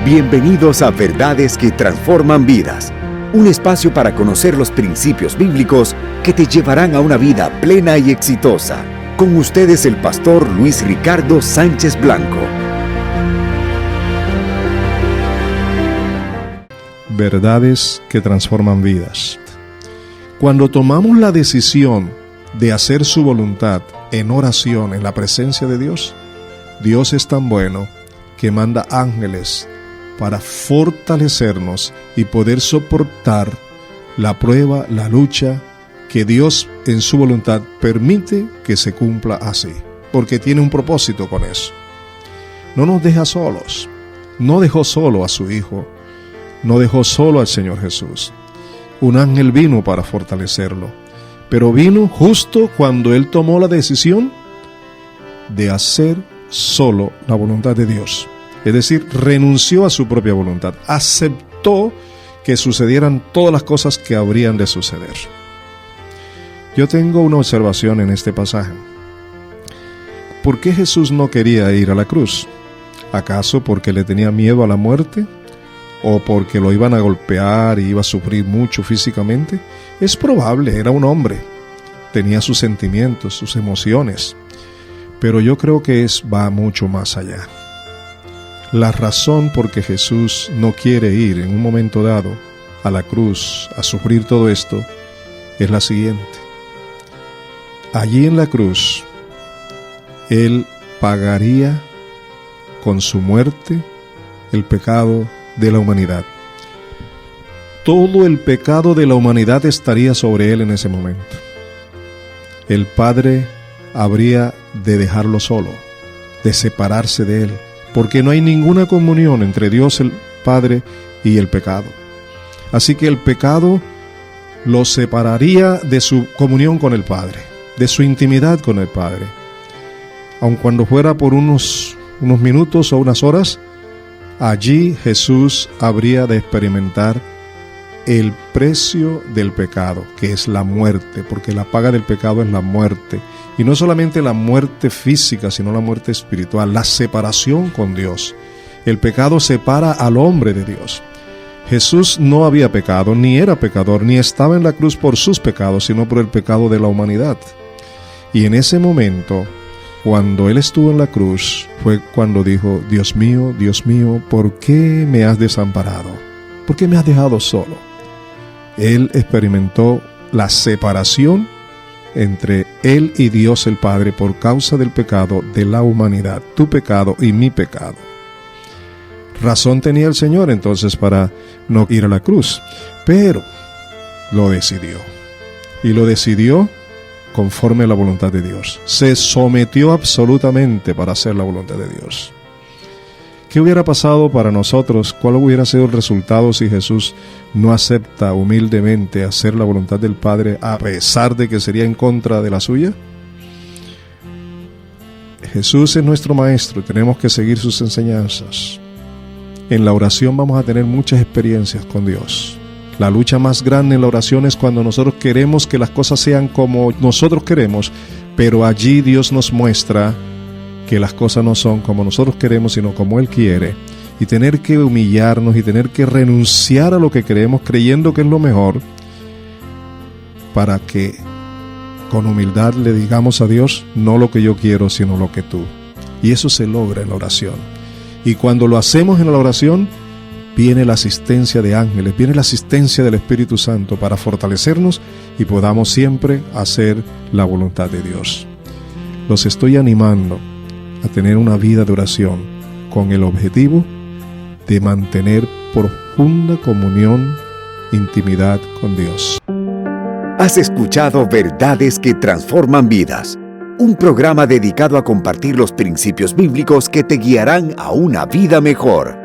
Bienvenidos a Verdades que Transforman Vidas, un espacio para conocer los principios bíblicos que te llevarán a una vida plena y exitosa. Con ustedes el pastor Luis Ricardo Sánchez Blanco. Verdades que transforman vidas. Cuando tomamos la decisión de hacer su voluntad en oración, en la presencia de Dios, Dios es tan bueno que manda ángeles para fortalecernos y poder soportar la prueba, la lucha que Dios en su voluntad permite que se cumpla así, porque tiene un propósito con eso. No nos deja solos, no dejó solo a su Hijo, no dejó solo al Señor Jesús. Un ángel vino para fortalecerlo, pero vino justo cuando Él tomó la decisión de hacer solo la voluntad de Dios. Es decir, renunció a su propia voluntad, aceptó que sucedieran todas las cosas que habrían de suceder. Yo tengo una observación en este pasaje. ¿Por qué Jesús no quería ir a la cruz? ¿Acaso porque le tenía miedo a la muerte? ¿O porque lo iban a golpear y iba a sufrir mucho físicamente? Es probable, era un hombre, tenía sus sentimientos, sus emociones, pero yo creo que va mucho más allá. La razón por que Jesús no quiere ir en un momento dado a la cruz a sufrir todo esto es la siguiente. Allí en la cruz, Él pagaría con su muerte el pecado de la humanidad. Todo el pecado de la humanidad estaría sobre Él en ese momento. El Padre habría de dejarlo solo, de separarse de Él, porque no hay ninguna comunión entre Dios el Padre y el pecado. Así que el pecado lo separaría de su comunión con el Padre, de su intimidad con el Padre. Aun cuando fuera por unos minutos o unas horas, allí Jesús habría de experimentar el precio del pecado, que es la muerte, porque la paga del pecado es la muerte. Y no solamente la muerte física, sino la muerte espiritual, la separación con Dios. El pecado separa al hombre de Dios. Jesús no había pecado, ni era pecador, ni estaba en la cruz por sus pecados, sino por el pecado de la humanidad. Y en ese momento, cuando Él estuvo en la cruz, fue cuando dijo: Dios mío, ¿por qué me has desamparado? ¿Por qué me has dejado solo? Él experimentó la separación entre Él y Dios el Padre por causa del pecado de la humanidad, tu pecado y mi pecado. Razón tenía el Señor entonces para no ir a la cruz, pero lo decidió. Y lo decidió conforme a la voluntad de Dios. Se sometió absolutamente para hacer la voluntad de Dios. ¿Qué hubiera pasado para nosotros? ¿Cuál hubiera sido el resultado si Jesús no acepta humildemente hacer la voluntad del Padre a pesar de que sería en contra de la suya? Jesús es nuestro Maestro y tenemos que seguir sus enseñanzas. En la oración vamos a tener muchas experiencias con Dios. La lucha más grande en la oración es cuando nosotros queremos que las cosas sean como nosotros queremos, pero allí Dios nos muestra que las cosas no son como nosotros queremos, sino como Él quiere, y tener que humillarnos y tener que renunciar a lo que creemos, creyendo que es lo mejor, para que con humildad le digamos a Dios: no lo que yo quiero, sino lo que tú. Y eso se logra en la oración. Y cuando lo hacemos en la oración, viene la asistencia de ángeles, viene la asistencia del Espíritu Santo para fortalecernos y podamos siempre hacer la voluntad de Dios. Los estoy animando a tener una vida de oración con el objetivo de mantener profunda comunión, intimidad con Dios. Has escuchado Verdades que Transforman Vidas, un programa dedicado a compartir los principios bíblicos que te guiarán a una vida mejor.